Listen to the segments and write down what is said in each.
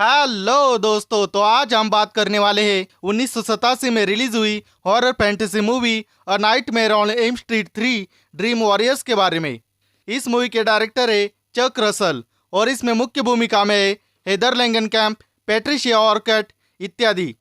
Hello दोस्तों, तो आज हम बात करने वाले हैं 1987 में रिलीज हुई horror fantasy movie a nightmare on Elm street 3 dream warriors के बारे में। इस मूवी के डायरेक्टर है चक रसल और इसमें मुख्य भूमिका में है हेदर लैंगनकैम्प, पैट्रिशिया आर्क्वेट इत्यादि।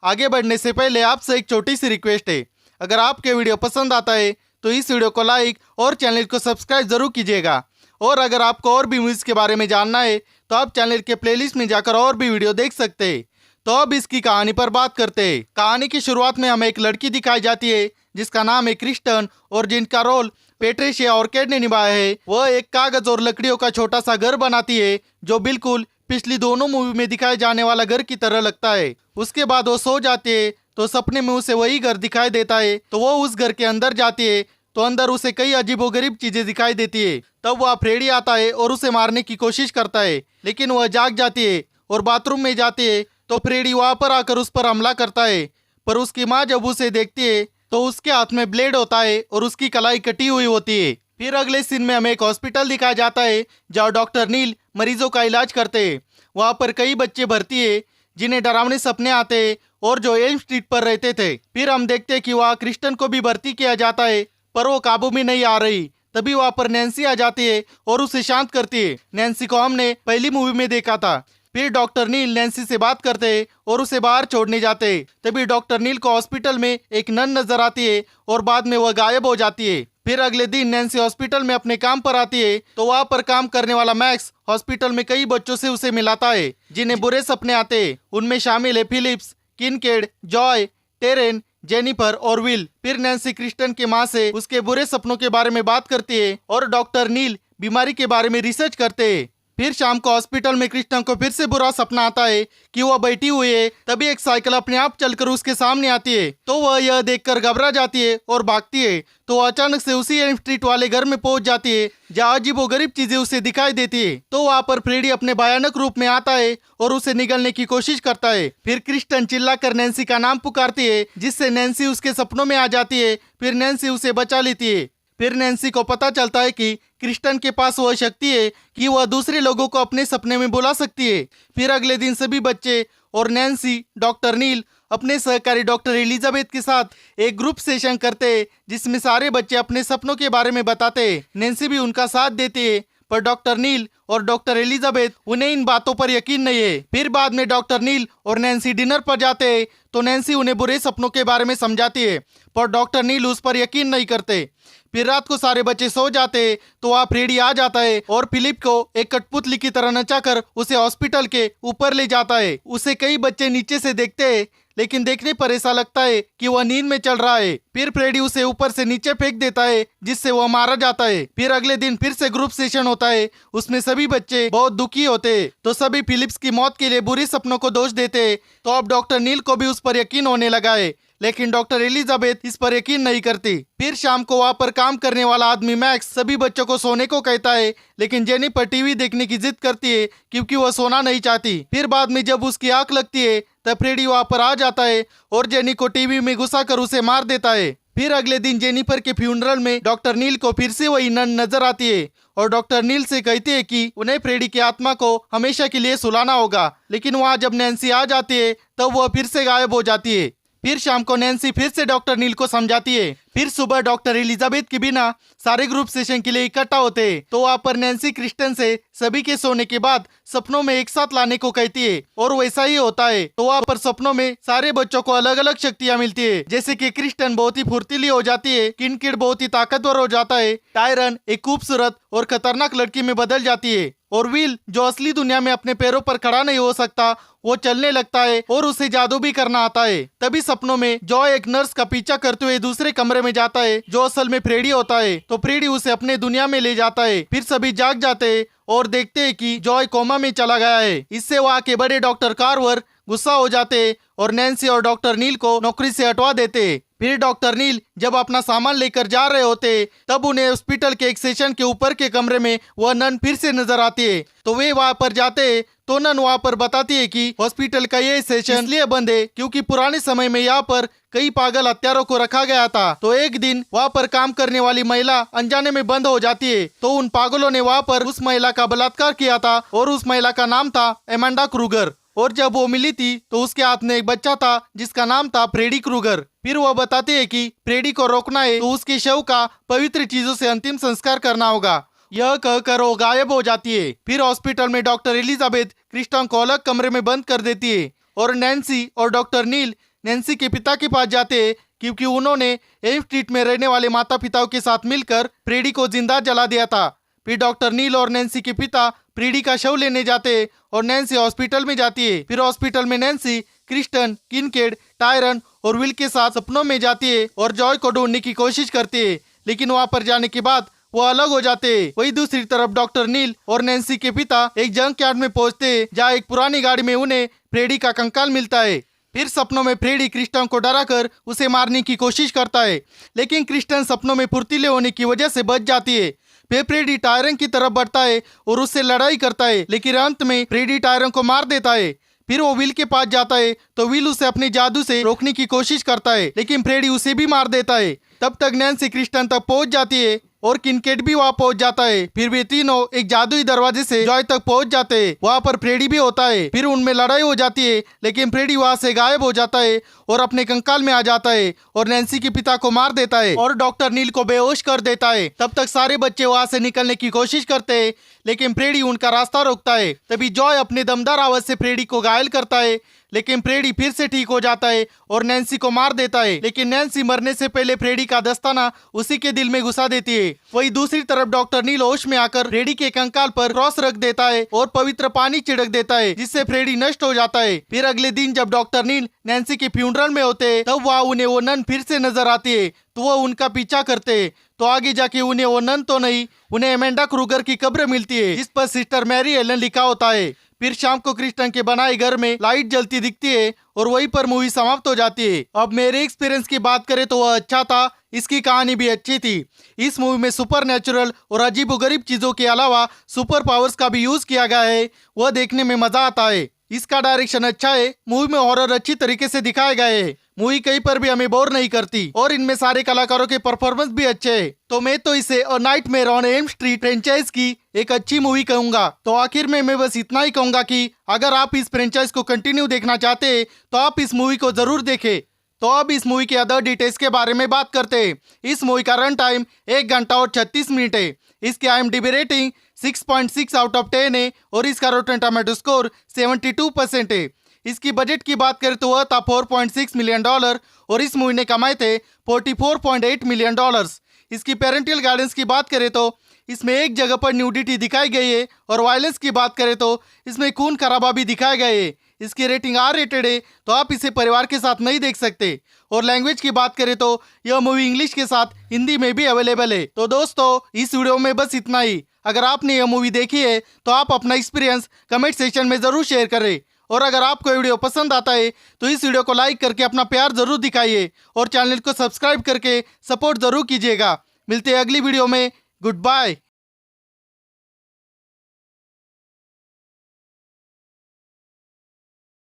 आगे बढ़ने से पहले आपसे एक छोटी सी रिक्वेस्ट है, अगर आपके वीडियो पसंद आता है तो इस वीडियो को लाइक और चैनल को सब्सक्राइब जरूर कीजिएगा। और अगर आपको और भी मूवीज के बारे में जानना है तो आप चैनल के प्लेलिस्ट में जाकर और भी वीडियो देख सकते हैं। तो अब इसकी कहानी पर बात करते हैं। कहानी की शुरुआत में हमें एक लड़की दिखाई जाती है जिसका नाम है क्रिस्टन और जिनका रोल पैट्रिशिया आर्क्वेट ने निभाया है। वह एक कागज और लकड़ियों का छोटा सा घर बनाती है जो बिल्कुल पिछली दोनों मूवी में दिखाए जाने वाला घर की तरह लगता है। उसके बाद वो सो जाती है तो सपने में उसे वही घर दिखाई देता है। तो वो उस घर के अंदर जाती है तो अंदर उसे कई अजीबोगरीब चीजें दिखाई देती है। तब वह फ्रेडी आता है और उसे मारने की कोशिश करता है, लेकिन वह जाग जाती है और बाथरूम में जाती है तो फ्रेडी वहां पर आकर उस पर हमला करता है। पर उसकी माँ जब उसे देखती है तो उसके हाथ में ब्लेड होता है और उसकी कलाई कटी हुई होती है। फिर अगले सीन में हमें एक हॉस्पिटल दिखाया जाता है जहाँ डॉक्टर नील मरीजों का इलाज करते हैं। वहाँ पर कई बच्चे भर्ती है जिन्हें डरावने सपने आते हैं और जो एल्म स्ट्रीट पर रहते थे। फिर हम देखते हैं कि वहाँ क्रिस्टन को भी भर्ती किया जाता है पर वो काबू में नहीं आ रही। तभी वहाँ पर नैन्सी आ जाती है और उसे शांत करती है। नैन्सी को हमने पहली मूवी में देखा था। फिर डॉक्टर नील नैन्सी से बात करते हैं और उसे बाहर छोड़ने जाते हैं। तभी डॉक्टर नील को हॉस्पिटल में एक नन नजर आती है और बाद में वह गायब हो जाती है। फिर अगले दिन नैन्सी हॉस्पिटल में अपने काम पर आती है तो वहाँ पर काम करने वाला मैक्स हॉस्पिटल में कई बच्चों से उसे मिलाता है जिन्हें बुरे सपने आते हैं। उनमें शामिल है फिलिप्स, किनकेड, जॉय, टेरेन, जेनिफर और विल। फिर नैन्सी क्रिस्टन के माँ से उसके बुरे सपनों के बारे में बात करती है और डॉक्टर नील बीमारी के बारे में रिसर्च करते हैं। फिर शाम को हॉस्पिटल में क्रिस्टन को फिर से बुरा सपना आता है कि वह बैठी हुई है। तभी एक साइकिल अपने आप चलकर उसके सामने आती है तो वह यह देखकर घबरा जाती है और भागती है। तो अचानक से उसी एल्म स्ट्रीट वाले घर में पहुंच जाती है जहाँ अजीबोगरीब चीजें उसे दिखाई देती है। तो वहाँ पर फ्रेडी अपने भयानक रूप में आता है और उसे निगलने की कोशिश करता है। फिर क्रिस्टन चिल्लाकर नैन्सी का नाम पुकारती है जिससे नैन्सी उसके सपनों में आ जाती है। फिर नैन्सी उसे बचा लेती है। फिर नैन्सी को पता चलता है कि क्रिस्टन के पास वह शक्ति है कि वह दूसरे लोगों को अपने सपने में बुला सकती है। फिर अगले दिन सभी बच्चे और नैन्सी डॉक्टर नील अपने सहकारी डॉक्टर एलिजाबेथ के साथ एक ग्रुप सेशन करते हैं जिसमें सारे बच्चे अपने सपनों के बारे में बताते हैं। नैन्सी भी उनका साथ देती है पर डॉक्टर नील और डॉक्टर एलिजाबेथ उन्हें इन बातों पर यकीन नहीं है। फिर बाद में डॉक्टर नील और नैन्सी डिनर पर जाते हैं तो नैन्सी उन्हें बुरे सपनों के बारे में समझाती है पर डॉक्टर नील उस पर यकीन नहीं करते। फिर रात को सारे बच्चे सो जाते हैं तो वहाँ फ्रेडी आ जाता है और फिलिप को एक कठपुतली की तरह नचाकर उसे हॉस्पिटल के ऊपर ले जाता है। उसे कई बच्चे नीचे से देखते हैं लेकिन देखने पर ऐसा लगता है कि वह नींद में चल रहा है। फिर फ्रेडी उसे ऊपर से नीचे फेंक देता है जिससे वह मारा जाता है। फिर अगले दिन फिर से ग्रुप सेशन होता है, उसमें सभी बच्चे बहुत दुखी होते हैं तो सभी फिलिप्स की मौत के लिए बुरी सपनों को दोष देते हैं। तो अब डॉक्टर नील को भी उस पर यकीन होने लगा है लेकिन डॉक्टर एलिजाबेथ इस पर यकीन नहीं करती। फिर शाम को वहाँ पर काम करने वाला आदमी मैक्स सभी बच्चों को सोने को कहता है लेकिन जेनिफर टीवी देखने की जिद करती है क्योंकि वह सोना नहीं चाहती। फिर बाद में जब उसकी आंख लगती है तब फ्रेडी वहाँ पर आ जाता है और जेनी को टीवी में घुसाकर उसे मार देता है। फिर अगले दिन जेनिफर के फ्यूनरल में डॉक्टर नील को फिर से वही नन नजर आती है और डॉक्टर नील से कहती है कि उन्हें फ्रेडी की आत्मा को हमेशा के लिए सुलाना होगा। लेकिन वहाँ जब नैन्सी आ जाती है तब वह फिर से गायब हो जाती है। फिर शाम को नैन्सी फिर से डॉक्टर नील को समझाती है। फिर सुबह डॉक्टर एलिजाबेथ के बिना सारे ग्रुप सेशन के लिए इकट्ठा होते हैं तो वहाँ पर नैन्सी क्रिस्टन से सभी के सोने के बाद सपनों में एक साथ लाने को कहती है और वैसा ही होता है। तो वहाँ पर सपनों में सारे बच्चों को अलग अलग शक्तियाँ मिलती है, जैसे कि क्रिस्टन बहुत ही फुर्तीली हो जाती है, किनकिड बहुत ही ताकतवर हो जाता है, टायरन एक खूबसूरत और खतरनाक लड़की में बदल जाती है और विल जो असली दुनिया में अपने पैरों पर खड़ा नहीं हो सकता वो चलने लगता है और उसे जादू भी करना आता है। तभी सपनों में जॉय एक नर्स का पीछा करते हुए दूसरे कमरे में जाता है जो असल में फ्रेडी होता है। तो फ्रेडी उसे अपने दुनिया में ले जाता है। फिर सभी जाग जाते हैं और देखते हैं कि जॉय कोमा में चला गया है। इससे वहाँ के बड़े डॉक्टर कार्वर गुस्सा हो जाते और नैन्सी और डॉक्टर नील को नौकरी से हटवा देते। फिर डॉक्टर नील जब अपना सामान लेकर जा रहे होते तब उन्हें हॉस्पिटल के एक सेशन के ऊपर के कमरे में वह नन फिर से नजर आती है। तो वे वहाँ पर जाते तो नन वहाँ पर बताती है कि हॉस्पिटल का ये सेशन इसलिए बंद है क्योंकि पुराने समय में यहाँ पर कई पागल हत्यारों को रखा गया था। तो एक दिन वहाँ पर काम करने वाली महिला अनजाने में बंद हो जाती है तो उन पागलों ने वहाँ पर उस महिला का बलात्कार किया था और उस महिला का नाम था एमांडा क्रूगर। और जब वो मिली थी तो उसके हाथ में एक बच्चा था जिसका नाम था फ्रेडी क्रूगर। फिर वो बताते हैं कि फ्रेडी को रोकना है तो उसके शव का पवित्र चीजों से अंतिम संस्कार करना होगा। यह कहकर वो गायब हो जाती है। फिर हॉस्पिटल में डॉक्टर एलिजाबेथ क्रिस्टन को अलग कमरे में बंद कर देती है और नैन्सी और डॉक्टर नील नैन्सी के पिता के पास जाते हैं क्योंकि उन्होंने एम स्ट्रीट में रहने वाले माता पिताओं के साथ मिलकर फ्रेडी को जिंदा जला दिया था। फिर डॉक्टर नील और नैन्सी के पिता फ्रेडी का शव लेने जाते हैं और नैन्सी हॉस्पिटल में जाती है। फिर हॉस्पिटल में नैन्सी क्रिस्टन, किनकेड, टायरन और विल के साथ सपनों में जाती है और जॉय को ढूंढने की कोशिश करती है, लेकिन वहां पर जाने के बाद वो अलग हो जाते हैं। वही दूसरी तरफ डॉक्टर नील और नैन्सी के पिता एक जंक यार्ड में पहुंचते हैं जहाँ एक पुरानी गाड़ी में उन्हें फ्रेडी का कंकाल मिलता है। फिर सपनों में फ्रेडी क्रिस्टन को डराकर उसे मारने की कोशिश करता है, लेकिन क्रिस्टन सपनों में फुर्तीले होने की वजह से बच जाती है। फिर फ्रेडी टायरन की तरफ बढ़ता है और उससे लड़ाई करता है, लेकिन अंत में फ्रेडी टायरन को मार देता है। फिर वो विल के पास जाता है तो विल उसे अपने जादू से रोकने की कोशिश करता है, लेकिन फ्रेडी उसे भी मार देता है। तब तक नैन्सी क्रिस्टन तक पहुंच जाती है और किनकेड भी वहां पहुंच जाता है। फिर वे तीनों एक जादुई दरवाजे से जॉय तक पहुंच जाते हैं। वहां पर फ्रेडी भी होता है। फिर उनमें लड़ाई हो जाती है, लेकिन फ्रेडी वहां से गायब हो जाता है और अपने कंकाल में आ जाता है और नैन्सी के पिता को मार देता है और डॉक्टर नील को बेहोश कर देता है। तब तक सारे बच्चे वहां से निकलने की कोशिश करते हैं, लेकिन फ्रेडी उनका रास्ता रोकता है। तभी जॉय अपने दमदार आवाज से फ्रेडी को घायल करता है, लेकिन फ्रेडी फिर से ठीक हो जाता है और नैन्सी को मार देता है, लेकिन नैन्सी मरने से पहले फ्रेडी का दस्ताना उसी के दिल में घुसा देती है। वही दूसरी तरफ डॉक्टर नील होश में आकर फ्रेडी के कंकाल पर क्रॉस रख देता है और पवित्र पानी छिड़क देता है, जिससे फ्रेडी नष्ट हो जाता है। फिर अगले दिन जब डॉक्टर नील नैन्सी के फ्यूनरल में होते हैं तब वहाँ उन्हें वो नन फिर से नजर आती है, तो वो उनका पीछा करते हैं। तो आगे जाके उन्हें वो नन तो नहीं, उन्हें एमेंडा क्रूगर की कब्र मिलती है जिस पर सिस्टर मैरी एलन लिखा होता है। फिर शाम को क्रिस्टन के बनाए घर में लाइट जलती दिखती है और वहीं पर मूवी समाप्त हो जाती है। अब मेरे एक्सपीरियंस की बात करें तो वह अच्छा था, इसकी कहानी भी अच्छी थी। इस मूवी में सुपर नेचुरल और अजीबोगरीब चीजों के अलावा सुपर पावर्स का भी यूज किया गया है, वह देखने में मजा आता है। इसका डायरेक्शन अच्छा है, मूवी में हॉरर अच्छी तरीके से दिखाए गए हैं, मूवी कहीं पर भी हमें बोर नहीं करती और इनमें सारे कलाकारों के परफॉर्मेंस भी अच्छे हैं। तो मैं तो इसे a nightmare on Elm street franchise की एक अच्छी मूवी कहूंगा। तो आखिर में मैं बस इतना ही कहूंगा कि अगर आप इस फ्रेंचाइज को कंटिन्यू देखना चाहते हैं तो आप इस मूवी को जरूर देखें। तो अब इस मूवी के अदर डिटेल्स के बारे में बात करते हैं। इस मूवी का रन टाइम 1 घंटा और 36 मिनट है। इसकी IMDb रेटिंग 6.6 आउट ऑफ 10 है और इसका रॉटेन टोमेटो स्कोर 72% है। इसकी बजट की बात करें तो वह था $4.6 मिलियन और इस मूवी ने कमाए थे $44.8 मिलियन। इसकी पेरेंटल गाइडेंस की बात करें तो इसमें एक जगह पर न्यूडिटी दिखाई गई है और वायलेंस की बात करें तो इसमें खून खराबा भी दिखाए गए है। इसकी रेटिंग R रेटेड है, तो आप इसे परिवार के साथ नहीं देख सकते। और लैंग्वेज की बात करें तो यह मूवी इंग्लिश के साथ हिंदी में भी अवेलेबल है। तो दोस्तों इस वीडियो में बस इतना ही। अगर आपने यह मूवी देखी है तो आप अपना एक्सपीरियंस कमेंट सेक्शन में जरूर शेयर करें और अगर आपको वीडियो पसंद आता है तो इस वीडियो को लाइक करके अपना प्यार जरूर दिखाइए और चैनल को सब्सक्राइब करके सपोर्ट जरूर कीजिएगा। मिलते हैं अगली वीडियो में। Good bye.